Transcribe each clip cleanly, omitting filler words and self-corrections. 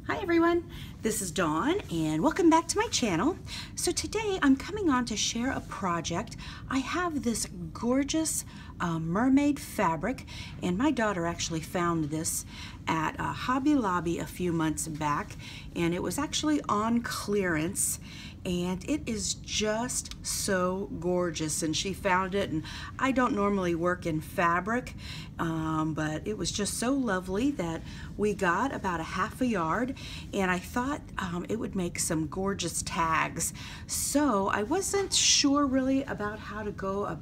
Hi everyone, this is Dawn and welcome back to my channel. So today I'm coming on to share a project. I have this gorgeous mermaid fabric, and my daughter actually found this at Hobby Lobby a few months back, and it was actually on clearance, and it is just so gorgeous. And she found it, and I don't normally work in fabric, but it was just so lovely that we got about a half a yard, and I thought it would make some gorgeous tags. So I wasn't sure really about how to go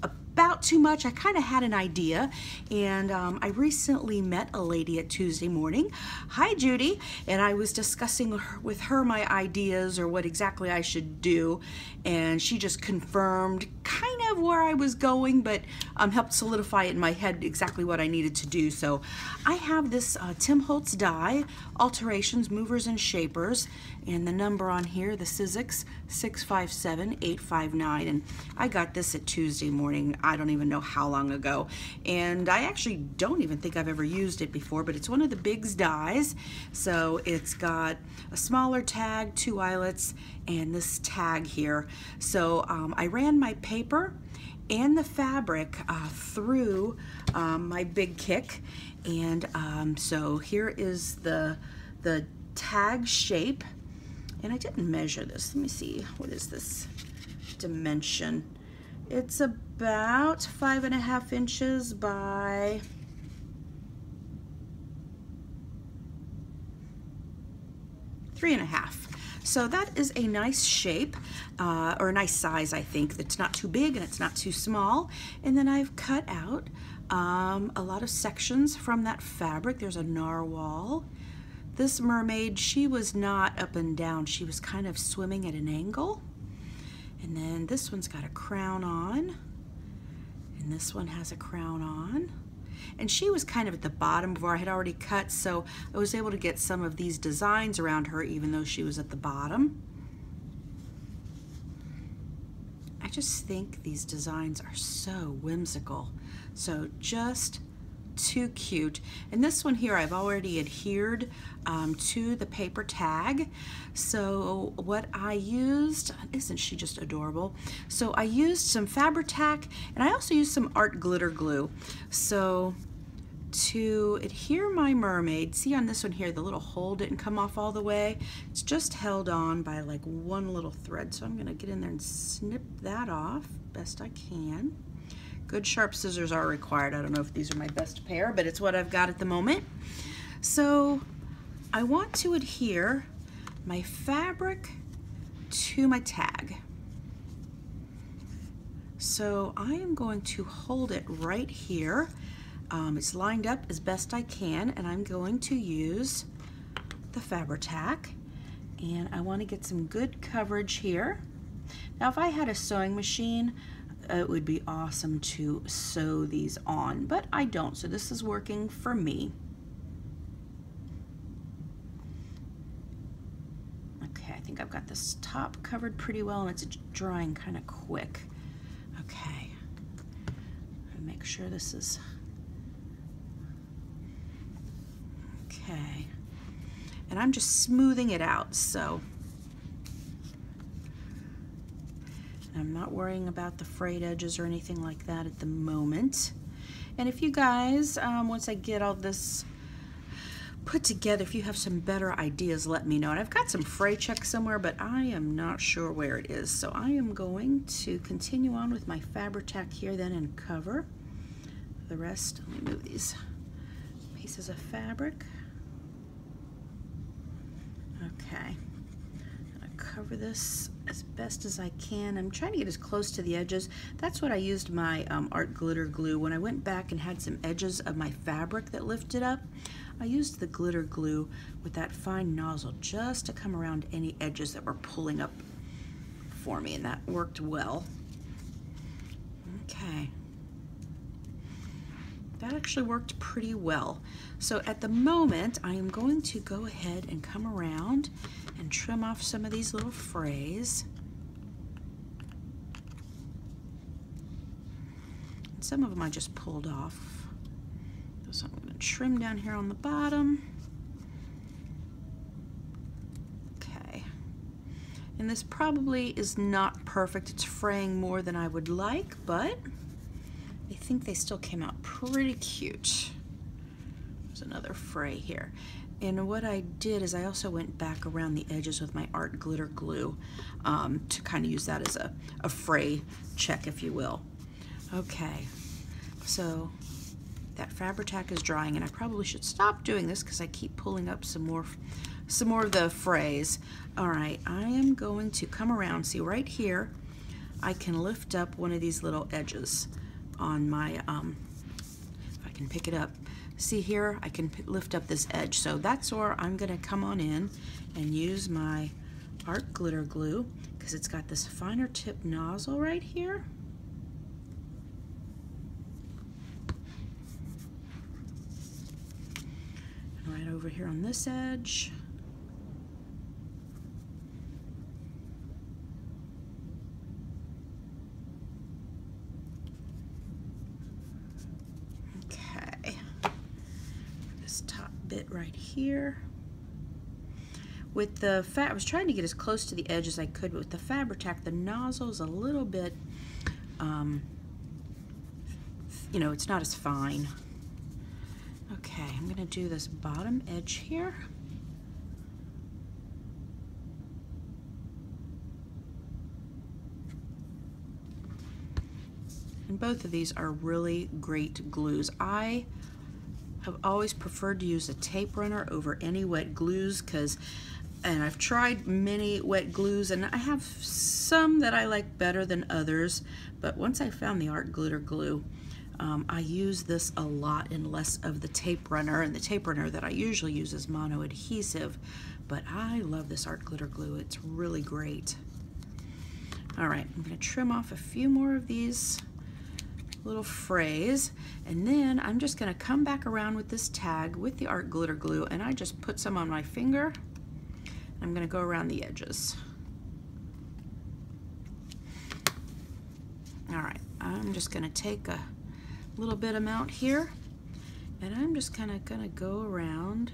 about too much. I kind of had an idea, and I recently met a lady at Tuesday Morning. Hi Judy. And I was discussing with her my ideas or what exactly I should do, and she just confirmed kind of where I was going, but helped solidify it in my head exactly what I needed to do. So I have this Tim Holtz die, Alterations, Movers and Shapers, and the number on here, the Sizzix 657859, and I got this at Tuesday Morning. I don't even know how long ago, and I actually don't even think I've ever used it before, but it's one of the Biggs dies. So it's got a smaller tag, 2 eyelets, and this tag here. So I ran my paper and the fabric through my Big Kick, and so here is the tag shape. And I didn't measure this. Let me see, what is this dimension? It's about 5.5 inches by 3.5. So that is a nice shape, or a nice size, I think. That's not too big and it's not too small. And then I've cut out a lot of sections from that fabric. There's a narwhal. This mermaid, she was not up and down. She was kind of swimming at an angle. And then this one's got a crown on. And this one has a crown on. And she was kind of at the bottom where I had already cut, so I was able to get some of these designs around her even though she was at the bottom. I just think these designs are so whimsical. So just too cute. And this one here I've already adhered to the paper tag. So what I used, isn't she just adorable? So I used some Fabri-Tac, and I also used some art glitter glue. So to adhere my mermaid, see on this one here, the little hole didn't come off all the way. It's just held on by like one little thread. So I'm gonna get in there and snip that off best I can. Good sharp scissors are required. I don't know if these are my best pair, but it's what I've got at the moment. So I want to adhere my fabric to my tag. So I am going to hold it right here. It's lined up as best I can, and I'm going to use the Fabri-Tac, and I want to get some good coverage here. Now if I had a sewing machine, it would be awesome to sew these on, but I don't, so this is working for me. Okay, I think I've got this top covered pretty well, and it's drying kind of quick. Okay, make sure this is okay, and I'm just smoothing it out, so I'm not worrying about the frayed edges or anything like that at the moment. And if you guys, once I get all this put together, if you have some better ideas, let me know. And I've got some fray check somewhere, but I am not sure where it is. So I am going to continue on with my Fabri-Tac here then and cover the rest. Let me move these pieces of fabric. Okay. Cover this as best as I can. I'm trying to get as close to the edges. That's what I used my art glitter glue. When I went back and had some edges of my fabric that lifted up, I used the glitter glue with that fine nozzle just to come around any edges that were pulling up for me, and that worked well. Okay. That actually worked pretty well. So at the moment, I am going to go ahead and come around and trim off some of these little frays. And some of them I just pulled off. So I'm going to trim down here on the bottom. And this probably is not perfect. It's fraying more than I would like, but I think they still came out pretty cute. There's another fray here. And what I did is I also went back around the edges with my art glitter glue to kind of use that as a fray check, if you will. Okay, so that Fabri-Tac is drying, and I probably should stop doing this because I keep pulling up some more of the frays. All right, I am going to come around. See right here, I can lift up one of these little edges on my, if I can pick it up. See here, I can lift up this edge. So that's where I'm gonna come on in and use my art glitter glue because it's got this finer tip nozzle right here. And right over here on this edge. Bit right here. With the I was trying to get as close to the edge as I could, but with the Fabri-Tac, the nozzle is a little bit, you know, it's not as fine. Okay, I'm gonna do this bottom edge here. And both of these are really great glues. I have always preferred to use a tape runner over any wet glues and I've tried many wet glues and I have some that I like better than others, but once I found the art glitter glue, I use this a lot and less of the tape runner, and the tape runner that I usually use is mono adhesive, but I love this art glitter glue. It's really great. All right, I'm going to trim off a few more of these little frays, and then I'm just going to come back around with this tag with the art glitter glue, and I just put some on my finger. I'm going to go around the edges. All right, I'm just going to take a little bit amount here, and I'm just kind of going to go around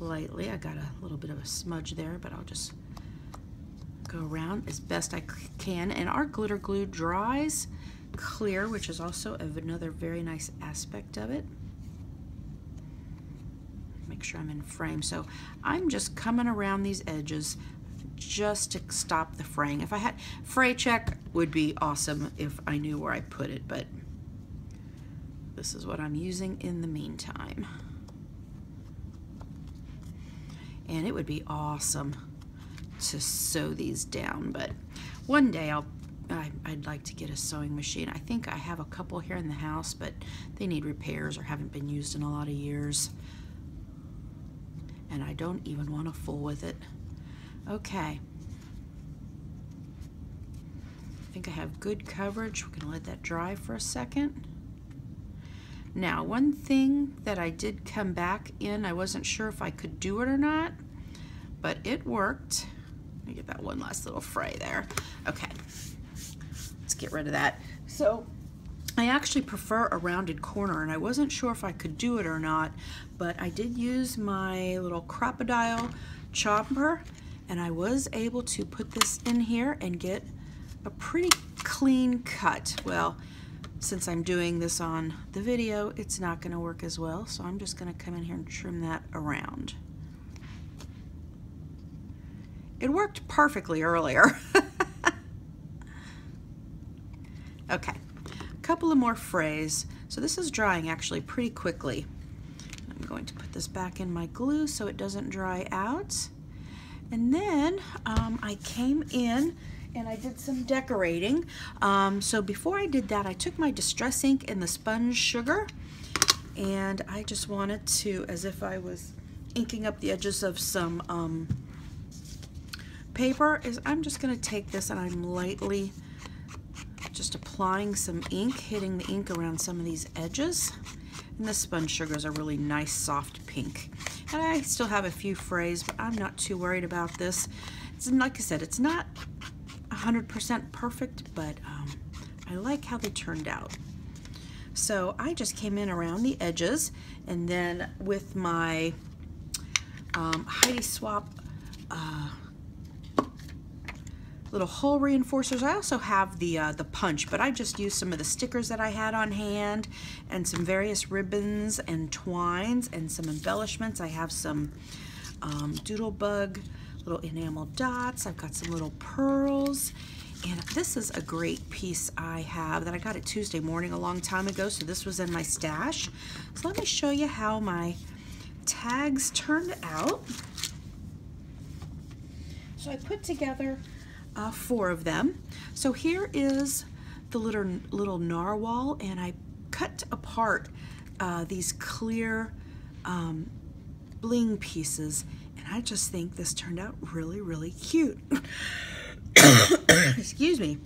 lightly. I got a little bit of a smudge there, but I'll just go around as best I can. And art glitter glue dries clear, which is also another very nice aspect of it. Make sure I'm in frame. So I'm just coming around these edges just to stop the fraying. If I had fray check would be awesome if I knew where I put it, but this is what I'm using in the meantime. And it would be awesome to sew these down, but one day I'd like to get a sewing machine. I think I have a couple here in the house, but they need repairs or haven't been used in a lot of years. And I don't even want to fool with it. Okay. I think I have good coverage. We're gonna let that dry for a second. Now, one thing that I did come back in, I wasn't sure if I could do it or not, but it worked. Let me get that one last little fray there. Okay. Get rid of that. So I actually prefer a rounded corner, and I wasn't sure if I could do it or not, but I did use my little crocodile chopper, and I was able to put this in here and get a pretty clean cut. Well, since I'm doing this on the video, it's not going to work as well, so I'm just going to come in here and trim that around. It worked perfectly earlier. Okay, a couple of more frays. So this is drying actually pretty quickly. I'm going to put this back in my glue so it doesn't dry out. And then I came in and I did some decorating. So before I did that, I took my Distress ink and the sponge sugar, and I just wanted to, as if I was inking up the edges of some paper, I'm just going to take this and I'm lightly just applying some ink, hitting the ink around some of these edges. And the sponge sugar is a really nice soft pink. And I still have a few frays, but I'm not too worried about this. It's, like I said, it's not 100% perfect, but I like how they turned out. So I just came in around the edges, and then with my Heidi Swapp little hole reinforcers. I also have the punch, but I just used some of the stickers that I had on hand and some various ribbons and twines and some embellishments. I have some Doodlebug little enamel dots. I've got some little pearls. And this is a great piece I have that I got at Tuesday Morning a long time ago, so this was in my stash. So let me show you how my tags turned out. So I put together 4 of them. So here is the little narwhal, and I cut apart these clear bling pieces, and I just think this turned out really, really cute. Excuse me.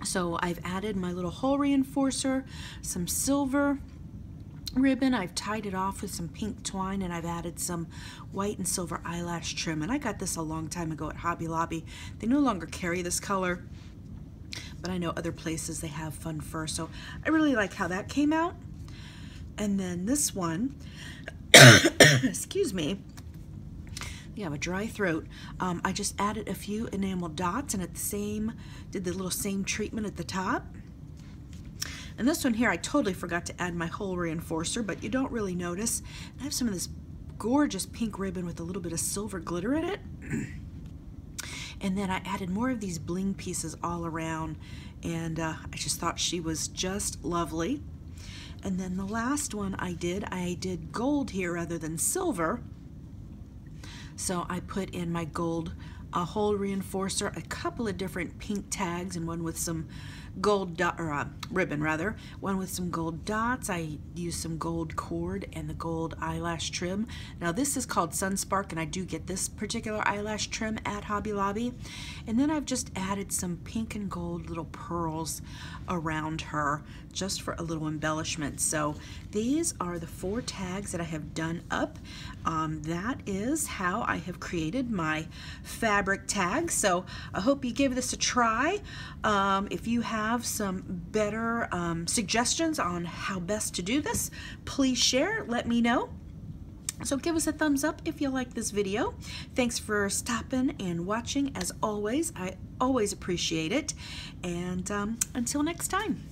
So I've added my little hole reinforcer, some silver ribbon. I've tied it off with some pink twine, and I've added some white and silver eyelash trim. And I got this a long time ago at Hobby Lobby. They no longer carry this color, but I know other places they have fun fur. So I really like how that came out. And then this one, excuse me, you have a dry throat. I just added a few enamel dots, and did the little same treatment at the top. And this one here, I totally forgot to add my hole reinforcer, but you don't really notice. I have some of this gorgeous pink ribbon with a little bit of silver glitter in it. And then I added more of these bling pieces all around, and I just thought she was just lovely. And then the last one I did gold here rather than silver. So I put in my gold hole reinforcer, a couple of different pink tags, and one with some gold dot, or ribbon rather, one with some gold dots. I used some gold cord and the gold eyelash trim. Now this is called Sunspark, and I do get this particular eyelash trim at Hobby Lobby. And then I've just added some pink and gold little pearls around her just for a little embellishment. So these are the 4 tags that I have done up. That is how I have created my fabric tags. So I hope you give this a try. If you have some better suggestions on how best to do this, please share, let me know. So give us a thumbs up if you like this video. Thanks for stopping and watching. As always, I always appreciate it. And until next time.